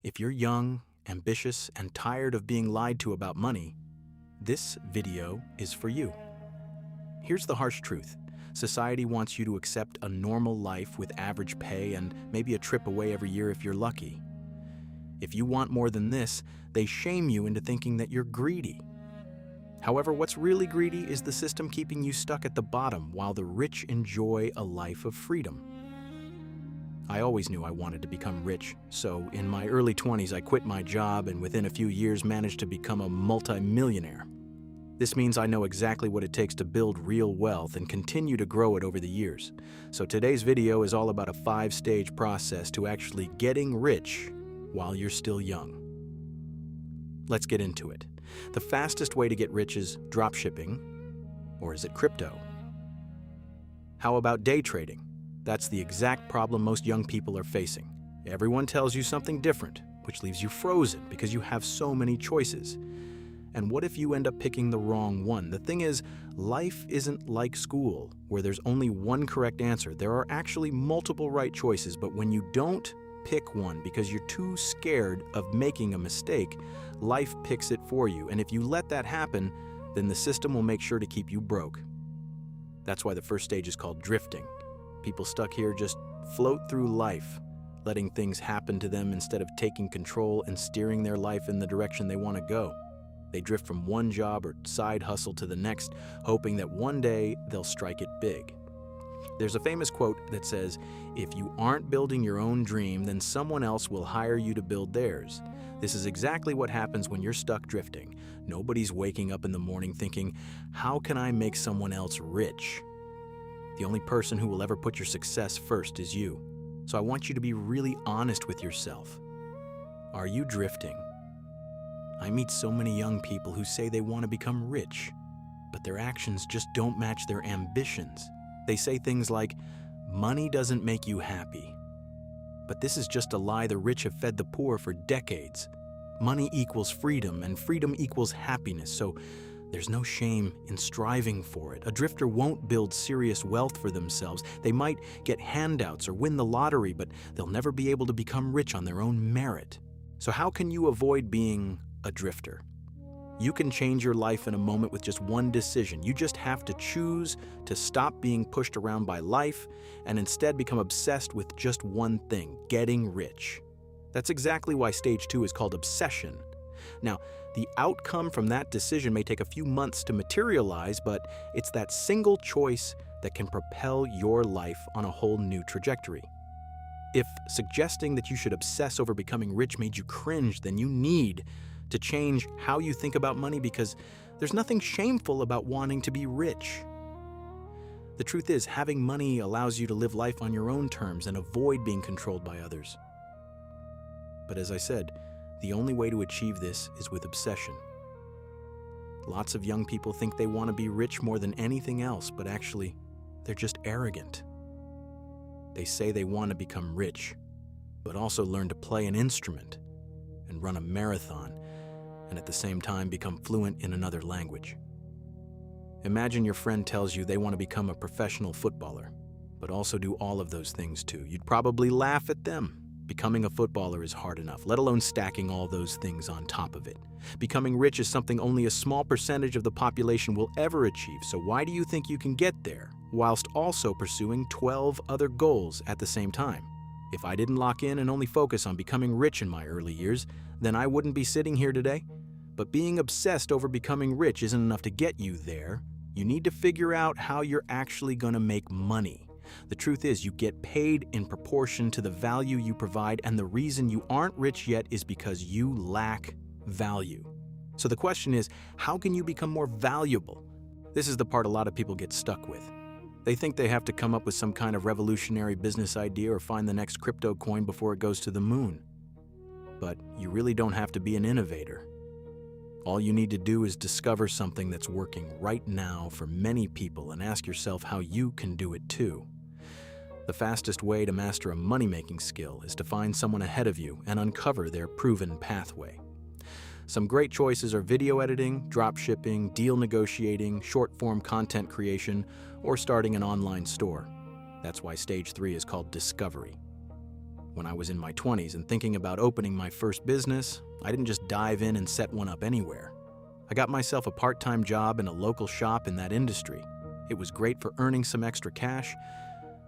If you're young, ambitious, and tired of being lied to about money, this video is for you. Here's the harsh truth. Society wants you to accept a normal life with average pay and maybe a trip away every year if you're lucky. If you want more than this, they shame you into thinking that you're greedy. However, what's really greedy is the system keeping you stuck at the bottom while the rich enjoy a life of freedom. I always knew I wanted to become rich, so in my early 20s I quit my job and within a few years managed to become a multi-millionaire. This means I know exactly what it takes to build real wealth and continue to grow it over the years. So today's video is all about a 5-stage process to actually getting rich while you're still young. Let's get into it. The fastest way to get rich is dropshipping, or is it crypto? How about day trading? That's the exact problem most young people are facing. Everyone tells you something different, which leaves you frozen because you have so many choices. And what if you end up picking the wrong one? The thing is, life isn't like school, where there's only one correct answer. There are actually multiple right choices, but when you don't pick one because you're too scared of making a mistake, life picks it for you. And if you let that happen, then the system will make sure to keep you broke. That's why the first stage is called drifting. People stuck here just float through life, letting things happen to them instead of taking control and steering their life in the direction they want to go. They drift from one job or side hustle to the next, hoping that one day they'll strike it big. There's a famous quote that says, "If you aren't building your own dream, then someone else will hire you to build theirs." This is exactly what happens when you're stuck drifting. Nobody's waking up in the morning thinking, "How can I make someone else rich?" The only person who will ever put your success first is you. So I want you to be really honest with yourself. Are you drifting? I meet so many young people who say they want to become rich, but their actions just don't match their ambitions. They say things like, "Money doesn't make you happy." But this is just a lie the rich have fed the poor for decades. Money equals freedom, and freedom equals happiness, so there's no shame in striving for it. A drifter won't build serious wealth for themselves. They might get handouts or win the lottery, but they'll never be able to become rich on their own merit. So how can you avoid being a drifter? You can change your life in a moment with just one decision. You just have to choose to stop being pushed around by life and instead become obsessed with just one thing: getting rich. That's exactly why stage 2 is called obsession. Now, the outcome from that decision may take a few months to materialize, but it's that single choice that can propel your life on a whole new trajectory. If suggesting that you should obsess over becoming rich made you cringe, then you need to change how you think about money, because there's nothing shameful about wanting to be rich. The truth is, having money allows you to live life on your own terms and avoid being controlled by others. But as I said, the only way to achieve this is with obsession. Lots of young people think they want to be rich more than anything else, but actually, they're just arrogant. They say they want to become rich, but also learn to play an instrument and run a marathon, and at the same time become fluent in another language. Imagine your friend tells you they want to become a professional footballer, but also do all of those things too. You'd probably laugh at them. Becoming a footballer is hard enough, let alone stacking all those things on top of it. Becoming rich is something only a small percentage of the population will ever achieve, so why do you think you can get there, whilst also pursuing 12 other goals at the same time? If I didn't lock in and only focus on becoming rich in my early years, then I wouldn't be sitting here today. But being obsessed over becoming rich isn't enough to get you there. You need to figure out how you're actually going to make money. The truth is, you get paid in proportion to the value you provide, and the reason you aren't rich yet is because you lack value. So the question is, how can you become more valuable? This is the part a lot of people get stuck with. They think they have to come up with some kind of revolutionary business idea or find the next crypto coin before it goes to the moon. But you really don't have to be an innovator. All you need to do is discover something that's working right now for many people and ask yourself how you can do it too. The fastest way to master a money-making skill is to find someone ahead of you and uncover their proven pathway. Some great choices are video editing, dropshipping, deal negotiating, short-form content creation, or starting an online store. That's why stage 3 is called discovery. When I was in my 20s and thinking about opening my first business, I didn't just dive in and set one up anywhere. I got myself a part-time job in a local shop in that industry. It was great for earning some extra cash,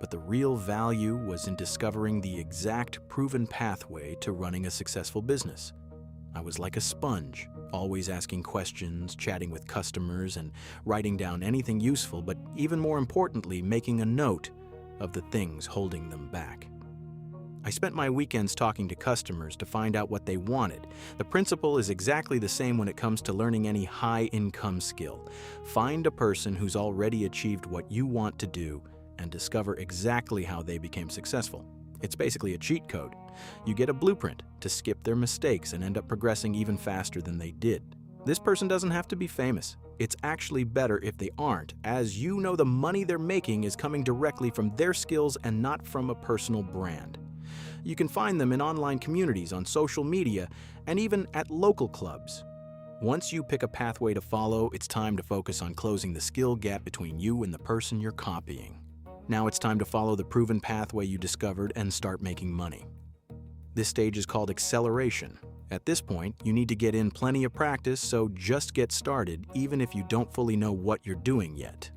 but the real value was in discovering the exact proven pathway to running a successful business. I was like a sponge, always asking questions, chatting with customers, and writing down anything useful, but even more importantly, making a note of the things holding them back. I spent my weekends talking to customers to find out what they wanted. The principle is exactly the same when it comes to learning any high-income skill. Find a person who's already achieved what you want to do and discover exactly how they became successful. It's basically a cheat code. You get a blueprint to skip their mistakes and end up progressing even faster than they did. This person doesn't have to be famous. It's actually better if they aren't, as you know the money they're making is coming directly from their skills and not from a personal brand. You can find them in online communities, on social media, and even at local clubs. Once you pick a pathway to follow, it's time to focus on closing the skill gap between you and the person you're copying. Now it's time to follow the proven pathway you discovered and start making money. This stage is called acceleration. At this point, you need to get in plenty of practice, so just get started, even if you don't fully know what you're doing yet.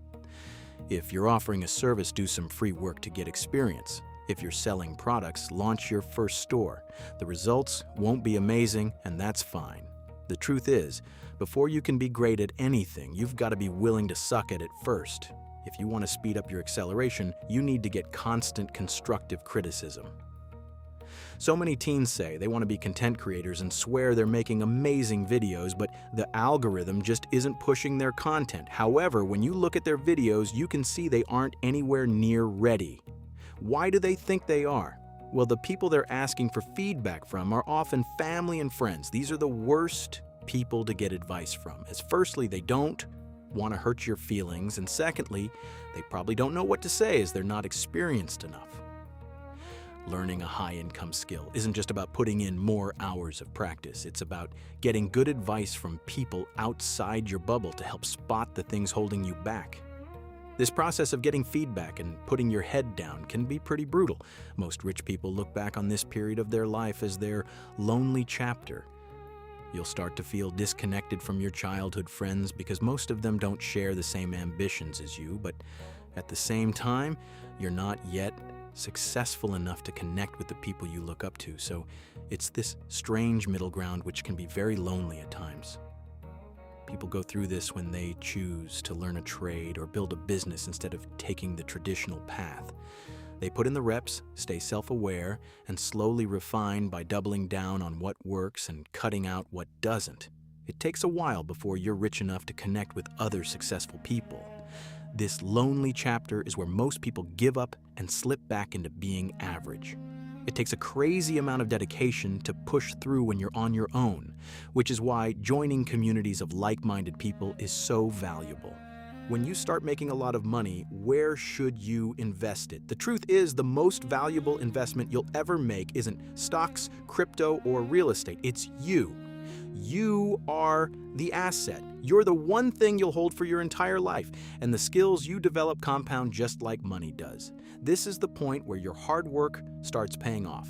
If you're offering a service, do some free work to get experience. If you're selling products, launch your first store. The results won't be amazing, and that's fine. The truth is, before you can be great at anything, you've got to be willing to suck at it first. If you want to speed up your acceleration, you need to get constant constructive criticism. So many teens say they want to be content creators and swear they're making amazing videos, but the algorithm just isn't pushing their content. However, when you look at their videos, you can see they aren't anywhere near ready. Why do they think they are? Well, the people they're asking for feedback from are often family and friends. These are the worst people to get advice from, as firstly, they don't want to hurt your feelings, and secondly, they probably don't know what to say as they're not experienced enough. Learning a high-income skill isn't just about putting in more hours of practice. It's about getting good advice from people outside your bubble to help spot the things holding you back. This process of getting feedback and putting your head down can be pretty brutal. Most rich people look back on this period of their life as their lonely chapter. You'll start to feel disconnected from your childhood friends because most of them don't share the same ambitions as you, but at the same time, you're not yet successful enough to connect with the people you look up to. So it's this strange middle ground which can be very lonely at times. People go through this when they choose to learn a trade or build a business instead of taking the traditional path. They put in the reps, stay self-aware, and slowly refine by doubling down on what works and cutting out what doesn't. It takes a while before you're rich enough to connect with other successful people. This lonely chapter is where most people give up and slip back into being average. It takes a crazy amount of dedication to push through when you're on your own, which is why joining communities of like-minded people is so valuable. When you start making a lot of money, where should you invest it? The truth is, the most valuable investment you'll ever make isn't stocks, crypto, or real estate. It's you. You are the asset. You're the one thing you'll hold for your entire life, and the skills you develop compound just like money does. This is the point where your hard work starts paying off.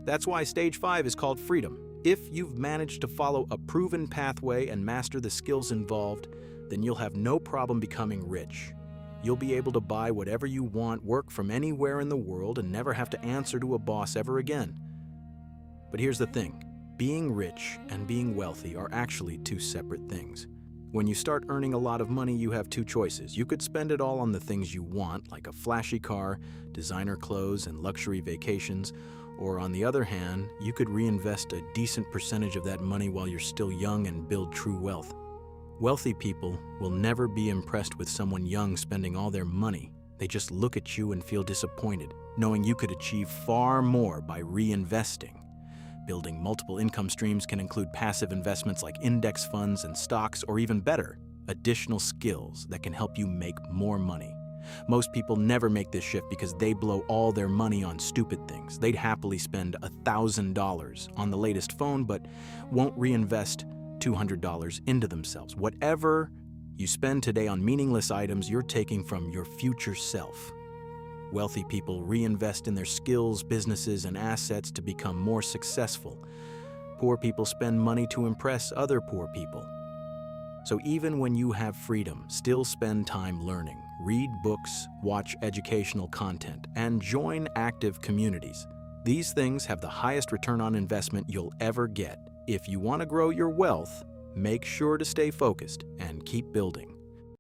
That's why Stage 5 is called freedom. If you've managed to follow a proven pathway and master the skills involved, then you'll have no problem becoming rich. You'll be able to buy whatever you want, work from anywhere in the world, and never have to answer to a boss ever again. But here's the thing. Being rich and being wealthy are actually two separate things. When you start earning a lot of money, you have two choices. You could spend it all on the things you want, like a flashy car, designer clothes, and luxury vacations. Or on the other hand, you could reinvest a decent percentage of that money while you're still young and build true wealth. Wealthy people will never be impressed with someone young spending all their money. They just look at you and feel disappointed, knowing you could achieve far more by reinvesting. Building multiple income streams can include passive investments like index funds and stocks, or even better, additional skills that can help you make more money. Most people never make this shift because they blow all their money on stupid things. They'd happily spend $1,000 on the latest phone, but won't reinvest $200 into themselves. Whatever you spend today on meaningless items, you're taking from your future self. Wealthy people reinvest in their skills, businesses, and assets to become more successful. Poor people spend money to impress other poor people. So even when you have freedom, still spend time learning, read books, watch educational content, and join active communities. These things have the highest return on investment you'll ever get. If you want to grow your wealth, make sure to stay focused and keep building.